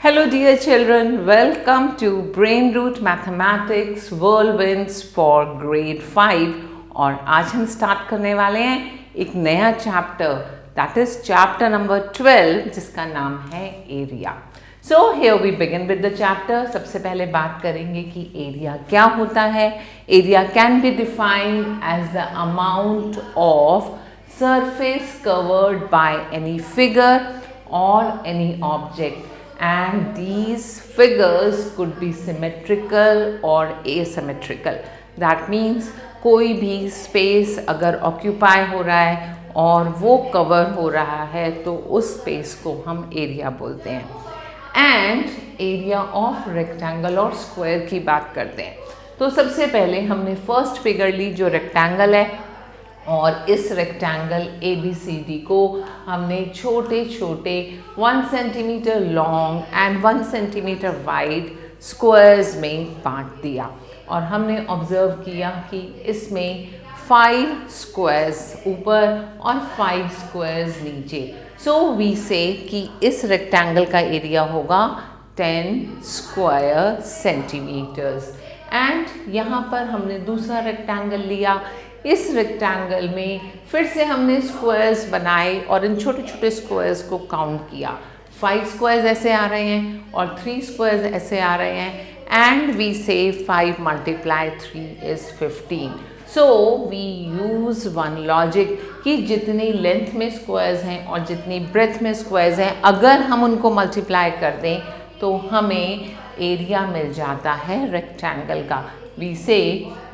Hello dear children, welcome to Brain Root Mathematics Whirlwinds for Grade 5 और आज हम start करने वाले हैं एक नया chapter that is chapter number 12 जिसका नाम है area. So here we begin with the chapter. सबसे पहले बात करेंगे कि एरिया क्या होता है। Area can be defined as the amount of surface covered by any figure or any object, and these figures could be symmetrical or asymmetrical. That means कोई भी space अगर occupy हो रहा है और वो cover हो रहा है तो उस space को हम area बोलते हैं। And area of rectangle और square की बात करते हैं। तो सबसे पहले हमने first figure ली जो rectangle है और इस रेक्टेंगल ABCD को हमने छोटे छोटे 1 centimetre long and 1 centimetre wide squares में बांट दिया और हमने ऑब्जर्व किया कि इसमें 5 स्क्वायर्स ऊपर और 5 स्क्वायर्स नीचे। सो वी से कि इस रेक्टेंगल का एरिया होगा 10 स्क्वायर सेंटीमीटर्स। एंड यहाँ पर हमने दूसरा रेक्टेंगल लिया। इस रेक्टेंगल में फिर से हमने स्क्वायर्स बनाए और इन छोटे छोटे स्क्वायर्स को काउंट किया। 5 स्क्वायर्स ऐसे आ रहे हैं और 3 स्क्वायर्स ऐसे आ रहे हैं and we say 5 multiply 3 is 15। So we use one logic कि जितनी लेंथ में स्क्वायर्स हैं और जितनी ब्रेथ में स्क्वायर्स हैं अगर हम उनको मल्टीप्लाई कर दें तो हमें एरिया मिल जाता है रेक्टेंगल का। We say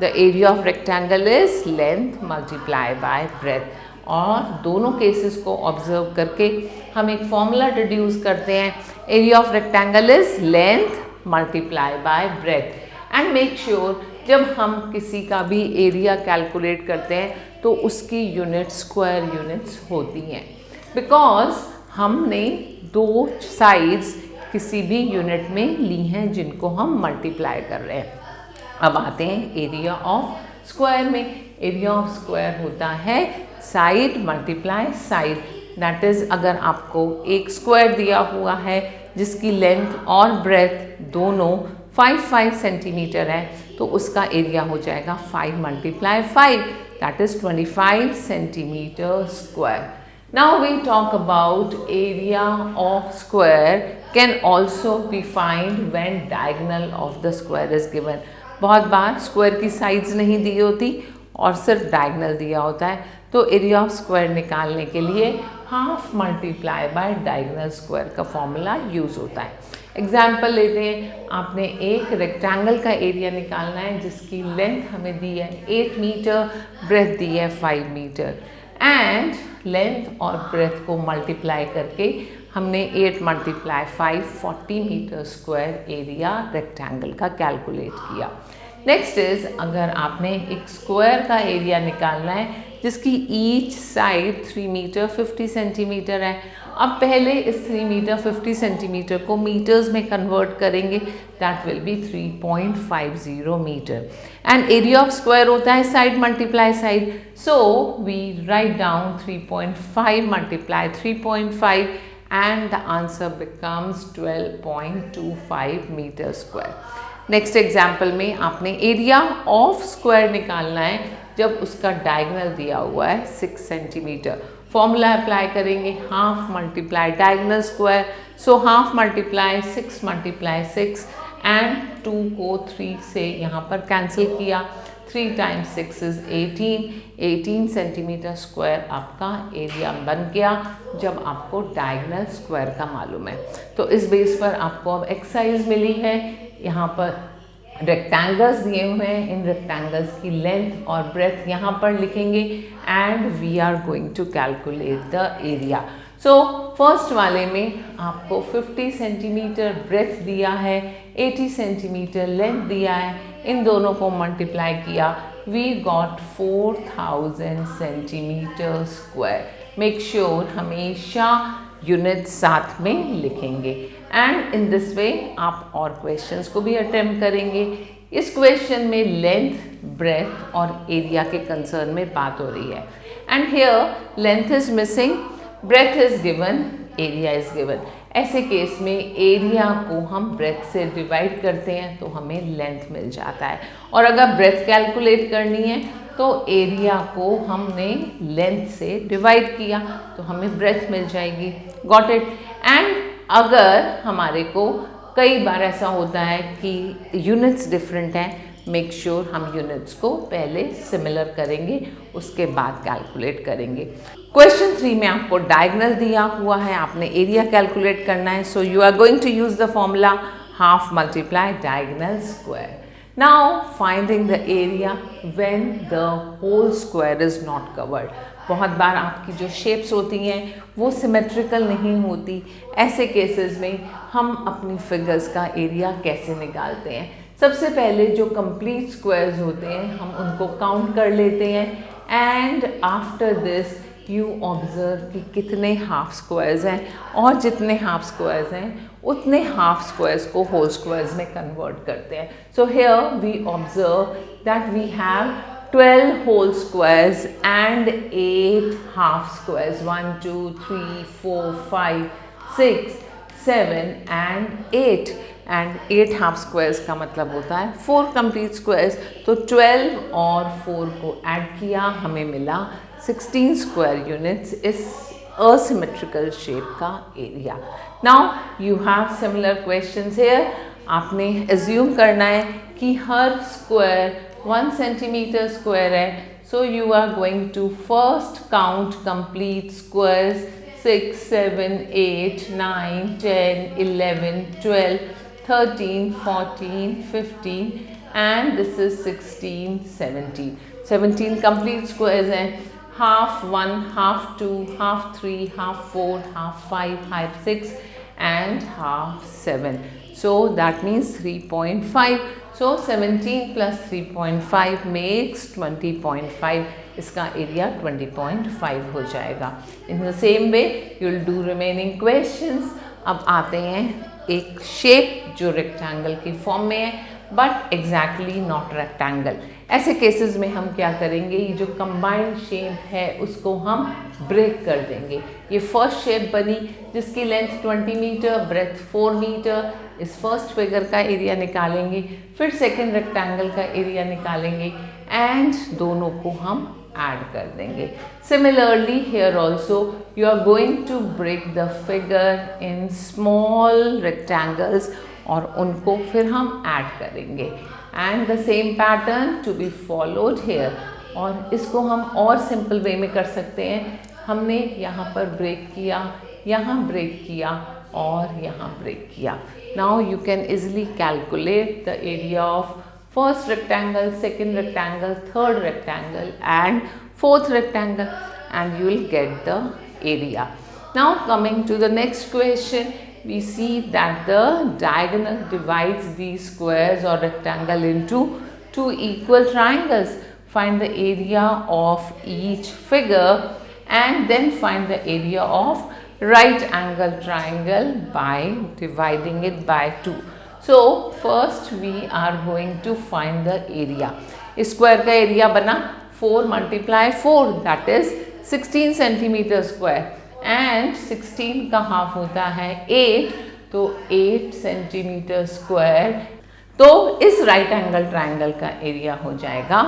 the area of rectangle is length multiplied by breadth। और दोनों केसेस को ऑब्जर्व करके हम एक फॉर्मूला डिड्यूस करते हैं। Area of rectangle is length multiply by breath. And make sure जब हम किसी का भी एरिया कैलकुलेट करते हैं तो उसकी यूनिट स्क्वायर यूनिट्स होती हैं बिकॉज हमने दो साइड्स किसी भी यूनिट में ली हैं जिनको हम मल्टीप्लाई कर रहे हैं। अब आते हैं एरिया ऑफ स्क्वायर में। एरिया ऑफ स्क्वायर होता है side multiply side. That is अगर आपको एक स्क्वायर दिया हुआ है जिसकी लेंथ और ब्रेथ दोनों 5 सेंटीमीटर है तो उसका एरिया हो जाएगा 5 multiply 5 that is 25 centimetre square. Now we talk about area of square can also be found when diagonal of the square is given। बहुत बार स्क्वायर की साइड्स नहीं दी होती और सिर्फ डायगनल दिया होता है तो एरिया ऑफ स्क्वायर निकालने के लिए half multiply by diagonal square का फॉर्मूला यूज होता है। एग्जाम्पल लेते हैं। आपने एक रेक्टेंगल का एरिया निकालना है जिसकी लेंथ हमें दी है 8 मीटर, ब्रेथ दी है 5 मीटर एंड लेंथ और ब्रेथ को मल्टीप्लाई करके हमने 8 multiply 5 40 metre square area rectangle का कैलकुलेट किया। नेक्स्ट इज अगर आपने एक स्क्वायर का एरिया निकालना है जिसकी ईच साइड 3 मीटर 50 सेंटीमीटर है। अब पहले इस 3 मीटर 50 सेंटीमीटर को मीटर्स में कन्वर्ट करेंगे that will be 3.50 metre and area of square होता है side multiply side. So we write down 3.5 multiply 3.5 and the answer becomes 12.25 meter square। Next example में आपने एरिया ऑफ स्क्वायर निकालना है जब उसका डायगोनल दिया हुआ है 6 सेंटीमीटर। फॉर्मूला अप्लाई करेंगे half multiply diagonal square. So half multiply 6 multiply 6 and 2 को 3 से यहाँ पर कैंसिल किया। 3 times 6 is 18 सेंटीमीटर स्क्वायर आपका एरिया बन गया जब आपको डायगोनल स्क्वायर का मालूम है। तो इस बेस पर आपको अब एक्सरसाइज मिली है। यहाँ पर रेक्टेंगल्स दिए हुए हैं, इन रेक्टेंगल्स की लेंथ और ब्रेथ यहाँ पर लिखेंगे and we are going to calculate the area. So first वाले में आपको 50 सेंटीमीटर ब्रेथ दिया है, 80 सेंटीमीटर लेंथ दिया है, इन दोनों को मल्टीप्लाई किया we got 4000 centimetre square. Make sure हमेशा यूनिट साथ में लिखेंगे एंड इन दिस वे आप और क्वेश्चंस को भी अटेम्प्ट करेंगे। इस क्वेश्चन में लेंथ, ब्रेथ और एरिया के कंसर्न में बात हो रही है and here length is missing, breadth is given, area is given। ऐसे केस में एरिया को हम ब्रेथ से डिवाइड करते हैं तो हमें लेंथ मिल जाता है, और अगर ब्रेथ कैलकुलेट करनी है तो एरिया को हमने लेंथ से डिवाइड किया तो हमें ब्रेथ मिल जाएगी। Got it? एंड अगर हमारे को कई बार ऐसा होता है कि यूनिट्स डिफरेंट हैं, मेक श्योर हम यूनिट्स को पहले सिमिलर करेंगे, उसके बाद कैलकुलेट करेंगे। क्वेश्चन 3 में आपको डायगोनल दिया हुआ है, आपने एरिया कैलकुलेट करना है। So you are going to use the formula half multiply diagonal square. Now finding the area when the whole square is not covered. बहुत बार आपकी जो शेप्स होती हैं वो सिमेट्रिकल नहीं होती, ऐसे केसेस में हम अपनी फिगर्स का एरिया कैसे निकालते हैं? सबसे पहले जो कंप्लीट स्क्वायर्स होते हैं हम उनको काउंट कर लेते हैं, and after this you observe कि कितने हाफ स्क्वायर्स हैं, और जितने हाफ स्क्वायर्स हैं उतने हाफ स्क्वायर्स को होल स्क्वायर्स में कन्वर्ट करते हैं। So here we observe that we have 12 whole squares and 8 half squares. 1, 2, 3, 4, 5, 6, 7 and 8. And 8 half squares का मतलब होता है 4 complete squares. तो 12 और 4 को ऐड किया, हमें मिला 16 square units इस asymmetrical shape का area. Now you have similar questions here. आपने assume करना है कि हर square 1 centimeter square है, so you are going to first count complete squares 6, 7, 8, 9, 10, 11, 12, 13, 14, 15 and this is 16, 17. 17 complete squares हैं, half 1, half 2, half 3, half 4, half 5, half 6 and half 7. So that means 3.5. So 17 plus 3.5 makes 20.5. इसका area 20.5 हो जाएगा। In the same way you will do remaining questions. अब आते हैं एक shape जो rectangle की फॉर्म में है बट एग्जैक्टली नॉट रेक्टेंगल। ऐसे केसेस में हम क्या करेंगे, ये जो कंबाइंड शेप है उसको हम ब्रेक कर देंगे। ये फर्स्ट शेप बनी जिसकी लेंथ 20 मीटर, ब्रेथ 4 मीटर। इस फर्स्ट फिगर का एरिया निकालेंगे, फिर सेकेंड रेक्टेंगल का एरिया निकालेंगे एंड दोनों को हम ऐड कर देंगे। Similarly here also you are going to break the figure in small rectangles और उनको फिर हम ऐड करेंगे and the same pattern to be followed here. और इसको हम और सिंपल वे में कर सकते हैं। हमने यहाँ पर ब्रेक किया, यहाँ ब्रेक किया और यहाँ ब्रेक किया। Now you can easily calculate the area of first rectangle, second rectangle, third rectangle and fourth rectangle and you will get the area. Now coming to the next question, we see that the diagonal divides these squares or rectangle into two equal triangles. Find the area of each figure and then find the area of right angle triangle by dividing it by 2. So first we are going to find the area. Square का area बना 4 multiply 4 that is 16 centimeter square and 16 का half होता है 8, तो 8 centimeter square। तो इस right angle triangle का area हो जाएगा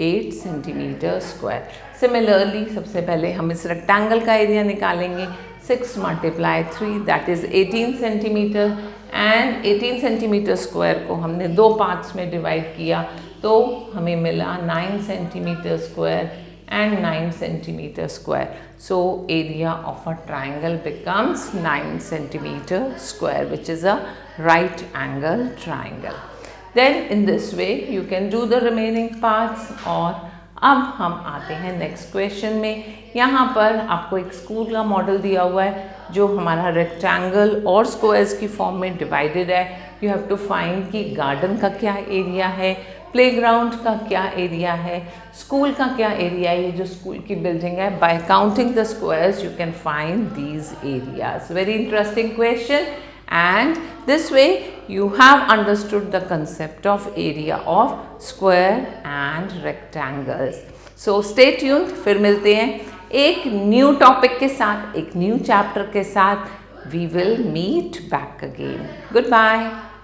8 centimeter square। सिमिलरली सबसे पहले हम इस रेक्टेंगल का एरिया निकालेंगे। 6 multiply 3 that is 18 centimeter and 18 centimetre square को हमने 2 पार्ट्स में डिवाइड किया तो हमें मिला 9 centimetre square and 9 centimetre square. So area of a triangle becomes 9 centimetre square which is a right angle triangle. Then in this way you can do the remaining parts. और अब हम आते हैं नेक्स्ट क्वेश्चन में। यहाँ पर आपको एक स्कूल का मॉडल दिया हुआ है जो हमारा रेक्टेंगल और स्क्वायर्स की फॉर्म में डिवाइडेड है। यू हैव टू फाइंड कि गार्डन का क्या एरिया है, प्लेग्राउंड का क्या एरिया है, स्कूल का क्या एरिया है, ये जो स्कूल की बिल्डिंग है। Bye counting the squares you can find these areas. Very interesting question and this way you have understood the concept of area of square and rectangles. So stay tuned, फिर मिलते हैं एक new topic के साथ, एक new chapter के साथ। We will meet back again. Goodbye.